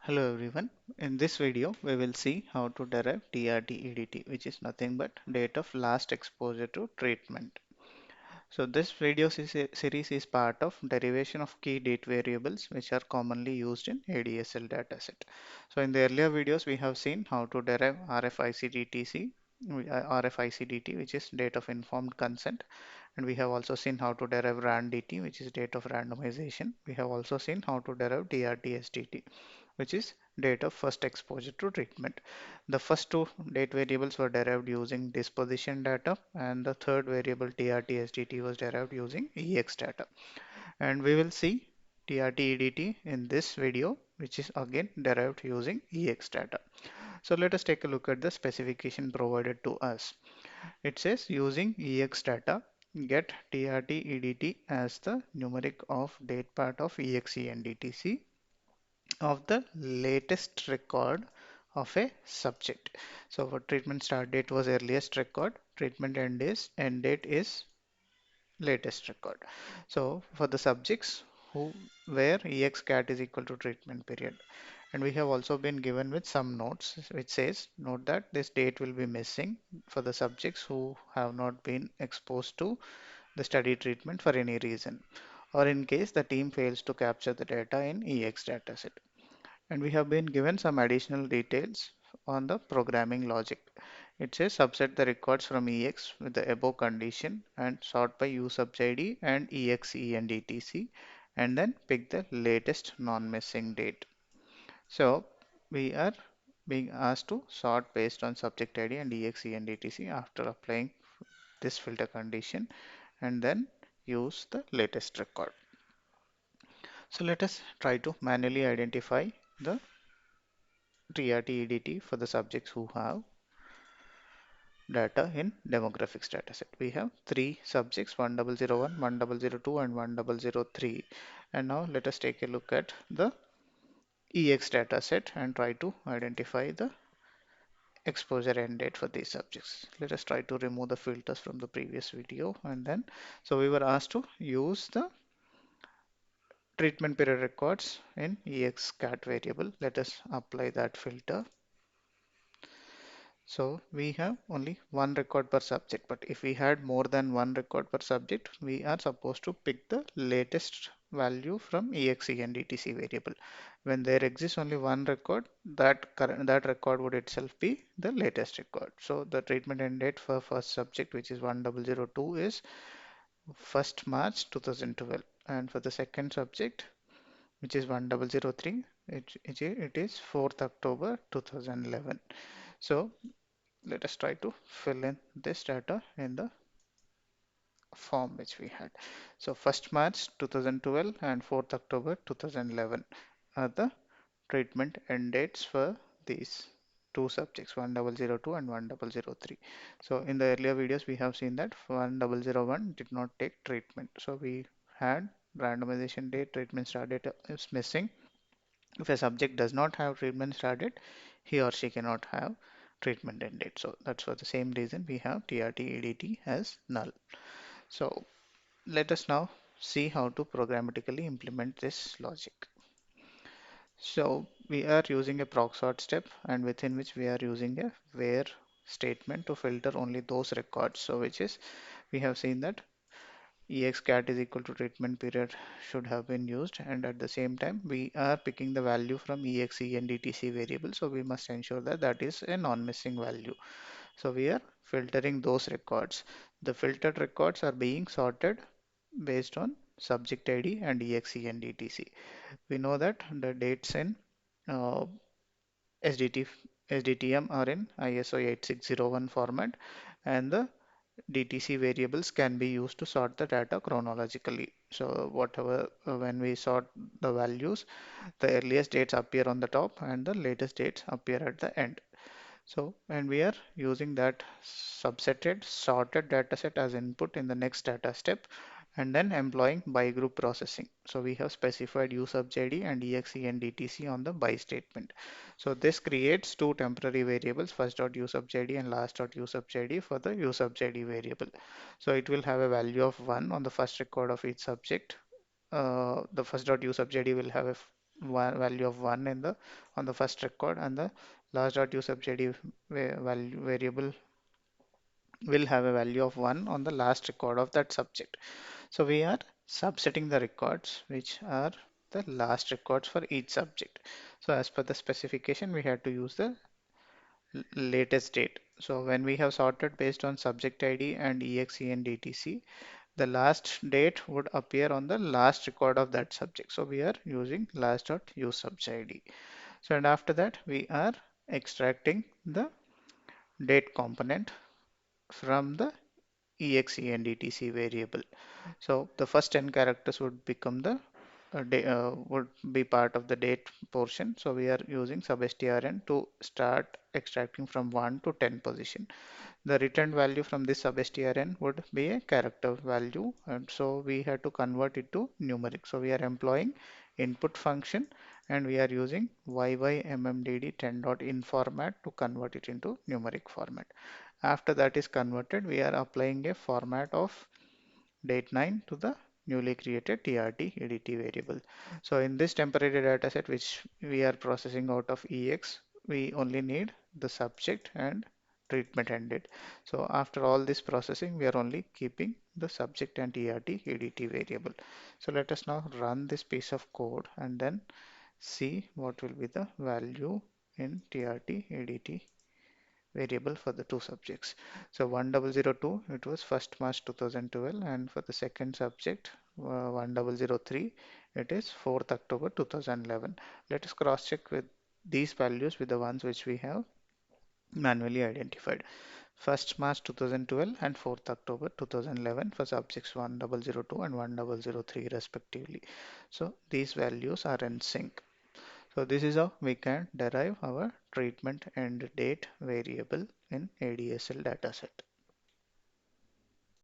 Hello everyone. In this video, we will see how to derive TRTEDT, which is nothing but date of last exposure to treatment. So this video series is part of derivation of key date variables, which are commonly used in ADSL dataset. So in the earlier videos, we have seen how to derive RFICDT, which is date of informed consent, and we have also seen how to derive RANDT, which is date of randomization. We have also seen how to derive DRTSDT, which is date of first exposure to treatment. The first two date variables were derived using disposition data, and the third variable TRTSDT was derived using EX data. And we will see TRTEDT in this video, which is again derived using EX data. So let us take a look at the specification provided to us. It says using EX data, get TRTEDT as the numeric of date part of EXE and DTC of the latest record of a subject. So for treatment start date was earliest record, treatment end date is latest record. So for the subjects who where EX cat is equal to treatment period. And we have also been given with some notes which says note that this date will be missing for the subjects who have not been exposed to the study treatment for any reason, or in case the team fails to capture the data in EX dataset. And we have been given some additional details on the programming logic. It says subset the records from EX with the above condition and sort by U sub ID and EXE and ETC, and then pick the latest non-missing date. So we are being asked to sort based on subject ID and EXE and ETC after applying this filter condition, and then use the latest record. So let us try to manually identify the TRTEDT for the subjects who have data in demographics dataset. We have three subjects 1001, 1002, and 1003. And now let us take a look at the EX dataset and try to identify the exposure end date for these subjects. Let us try to remove the filters from the previous video, and then so we were asked to use the treatment period records in EXCAT variable. Let us apply that filter. So we have only one record per subject, but if we had more than one record per subject, we are supposed to pick the latest value from exe and etc variable. When there exists only one record, that record would itself be the latest record. So the treatment end date for first subject, which is 1002, is 1st March 2012, and for the second subject, which is 1003, it is 4th October 2011. So let us try to fill in this data in the form which we had. So 1st March 2012 and 4th October 2011 are the treatment end dates for these two subjects 1002 and 1003. So in the earlier videos we have seen that 1001 did not take treatment. So we had randomization date, treatment start date is missing. If a subject does not have treatment started, he or she cannot have treatment end date. So that's for the same reason we have TRTEDT as null. So let us now see how to programmatically implement this logic. So we are using a proc sort step, and within which we are using a where statement to filter only those records. So which is we have seen that EXCAT is equal to treatment period should have been used, and at the same time we are picking the value from EXE and DTC variable, so we must ensure that that is a non-missing value. So we are filtering those records. The filtered records are being sorted based on subject ID and EXE and DTC. We know that the dates in uh, SDT, SDTM are in ISO 8601 format, and the DTC variables can be used to sort the data chronologically. So whatever when we sort the values, the earliest dates appear on the top and the latest dates appear at the end. So and we are using that subsetted sorted dataset as input in the next data step, and then employing by group processing. So we have specified U sub JD and exe and DTC on the by statement. So this creates two temporary variables, first dot U sub JD and last dot U sub JD for the U sub JD variable. So it will have a value of 1 on the first record of each subject. The first dot U sub JD will have a value of 1 in the on the first record, and the last.useID value variable will have a value of 1 on the last record of that subject. So we are subsetting the records which are the last records for each subject. So as per the specification, we had to use the latest date. So when we have sorted based on subject ID and EXE and DTC, the last date would appear on the last record of that subject. So we are using last.useSubject. So and after that, we are extracting the date component from the exe and etc variable. So the first 10 characters would become the would be part of the date portion. So we are using substrn to start extracting from 1 to 10 position. The returned value from this substrn would be a character value, and so we have to convert it to numeric. So we are employing input function, and we are using yymmdd10.in format to convert it into numeric format. After that is converted, we are applying a format of date9 to the newly created TRTEDT variable. So in this temporary dataset which we are processing out of EX, we only need the subject and treatment ended. So after all this processing, we are only keeping the subject and TRTEDT variable. So let us now run this piece of code and then see what will be the value in TRTEDT variable for the two subjects. So 1002, it was 1st March 2012, and for the second subject 1003, it is 4th October 2011. Let us cross check with these values with the ones which we have manually identified. 1st March 2012 and 4th October 2011 for subjects 1002 and 1003 respectively. So these values are in sync. So this is how we can derive our treatment end date variable in ADSL dataset.